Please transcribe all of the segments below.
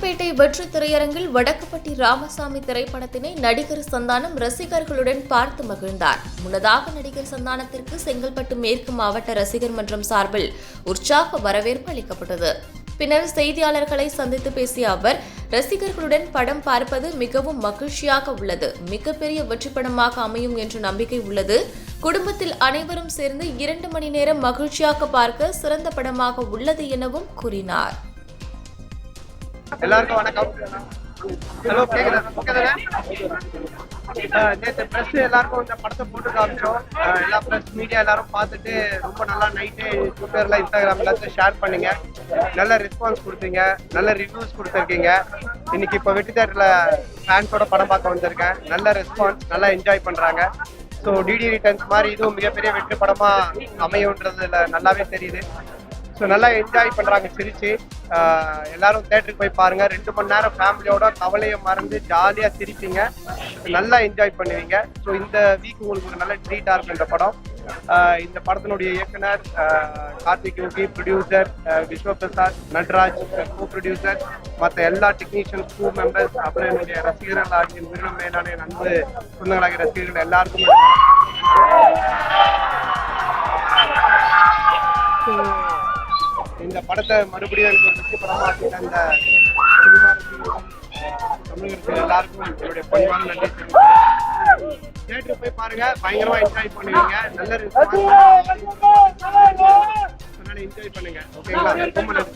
ராணிப்பேட்டை வெற்றி திரையரங்கில் வடக்குப்பட்டி ராமசாமி திரைப்படத்தினை நடிகர் சந்தானம் ரசிகர்களுடன் பார்த்து மகிழ்ந்தார். முன்னதாக நடிகர் சந்தானத்திற்கு செங்கல்பட்டு மேற்கு மாவட்ட ரசிகர் மன்றம் சார்பில் உற்சாக வரவேற்பு அளிக்கப்பட்டது. பின்னர் செய்தியாளர்களை சந்தித்து பேசிய அவர், ரசிகர்களுடன் படம் பார்ப்பது மிகவும் மகிழ்ச்சியாக உள்ளது. மிகப்பெரிய வெற்றி படமாக அமையும் என்ற நம்பிக்கை உள்ளது. குடும்பத்தில் அனைவரும் சேர்ந்து 2 மணி நேரம் மகிழ்ச்சியாக பார்க்க சிறந்த படமாக உள்ளது எனவும் கூறினார். எல்லாருக்கும் வணக்கம். ஹலோ, கேக்குதா? நேற்று ப்ரெஸ் எல்லாருக்கும் இந்த படத்தை போட்டு காமிச்சோம். எல்லா ப்ரெஸ் மீடியா எல்லாரும் பார்த்துட்டு ரொம்ப நல்லா நைட்டு ட்விட்டர்ல இன்ஸ்டாகிராம் எல்லாத்தையும் ஷேர் பண்ணீங்க. நல்ல ரெஸ்பான்ஸ் கொடுத்தீங்க, நல்ல ரிவ்யூஸ் கொடுத்துருக்கீங்க. இன்னைக்கு இப்போ வெற்றி தேட்டர்ல ஃபேன்ஸோட படம் பார்க்க வந்திருக்கேன். நல்ல ரெஸ்பான்ஸ், நல்லா என்ஜாய் பண்றாங்க. ஸோ டிடி ரிட்டர்ன்ஸ் மாதிரி இதுவும் மிகப்பெரிய வெற்றி படமா அமையுன்றதுல நல்லாவே தெரியுது. ஸோ நல்லா என்ஜாய் பண்ணுறாங்க சிரிச்சு. எல்லாரும் தேட்டருக்கு போய் பாருங்க. 2 மணி நேரம் ஃபேமிலியோட கவலையை மறந்து ஜாலியாக சிரிப்பீங்க, நல்லா என்ஜாய் பண்ணுவீங்க. ஸோ இந்த வீக் உங்களுக்கு ஒரு நல்ல ட்ரீட்டாக இருக்கும் இந்த படம். இந்த படத்தினுடைய இயக்குனர் Karthik Yogi, producer Vishwaprasad, Natraj co producer, மற்ற எல்லா டெக்னீஷியன்ஸ், க்ரூ மெம்பர்ஸ், அப்புறம் என்னுடைய ரசிகர்கள் ஆகிய உயிரினம் மேலான அன்பு சொந்தங்களாகிய ரசிகர்கள் எல்லாருக்கும் இந்த படத்தை மறுபடியும் எனக்கு ஒரு வெற்றி படமாக்கி அந்த சினிமா தமிழகத்தில் எல்லாருக்கும் என்னுடைய பணிவான நன்றி தெரிவிக்கிறேன். தியேட்டருக்கு போய் பாருங்க, பயங்கரமா என்ஜாய் பண்ணுவீங்க. நல்ல என்ஜாய் பண்ணுங்க. ஓகேங்களா? ரொம்ப நன்றி.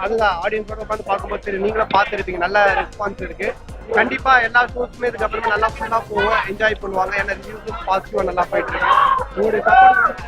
அதுதான் ஆடியன்ஸோட உட்காந்து பார்க்கும்போது சரி, நீங்களும் பார்த்துருப்பீங்க. நல்ல ரெஸ்பான்ஸ் இருக்கு. கண்டிப்பா எல்லா ஷோஸுமே இதுக்கப்புறமே நல்லா ஃபுல்லா போவோம், என்ஜாய் பண்ணுவாங்க. ஏன்னா ரிவ்யூஸும் பாசிட்டிவா நல்லா போயிட்டு இருக்கு. உங்களுடைய சப்போர்ட்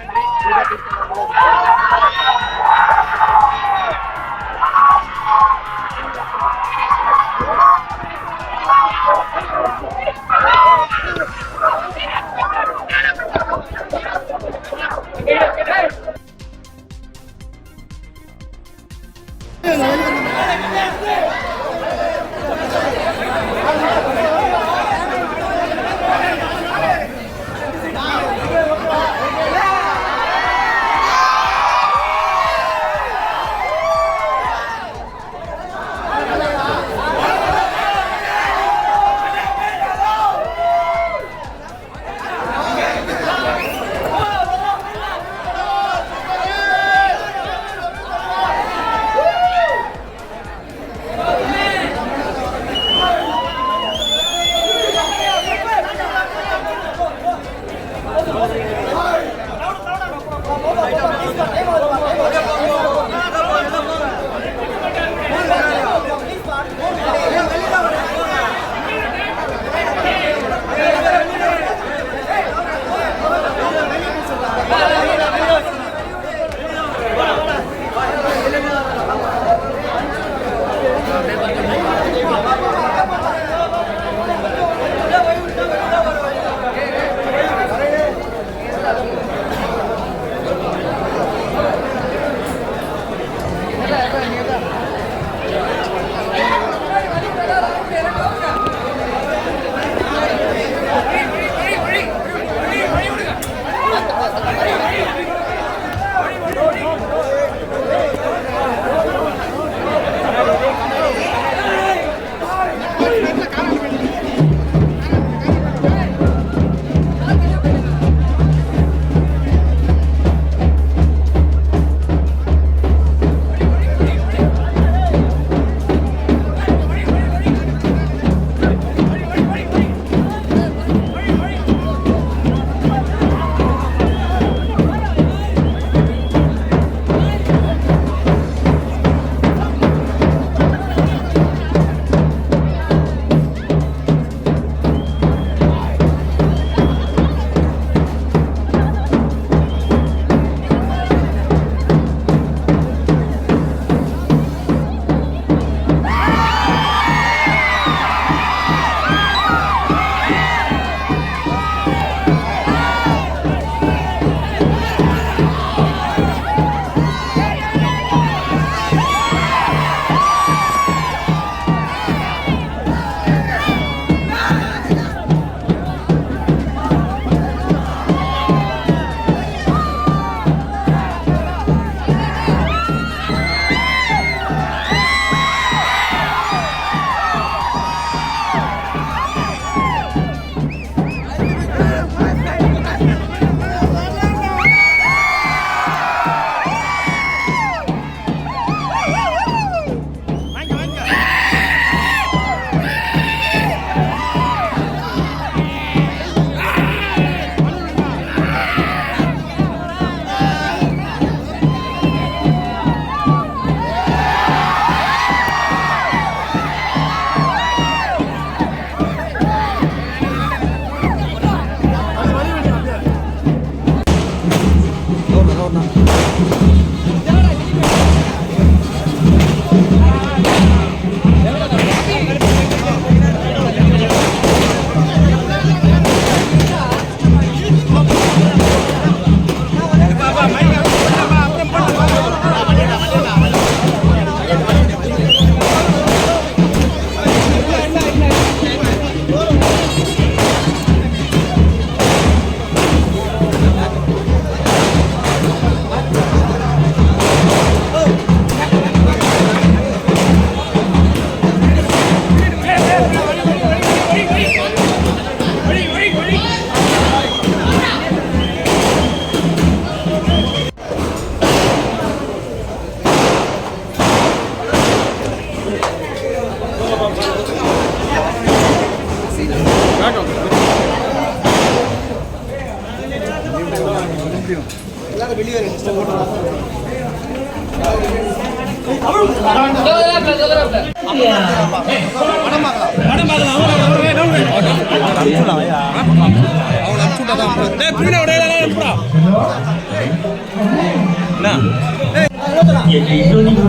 எப்படியும் எல்லாரும் வெளியே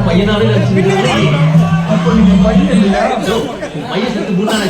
பையனாவே பையன் பையன் செத்து முன்னாடி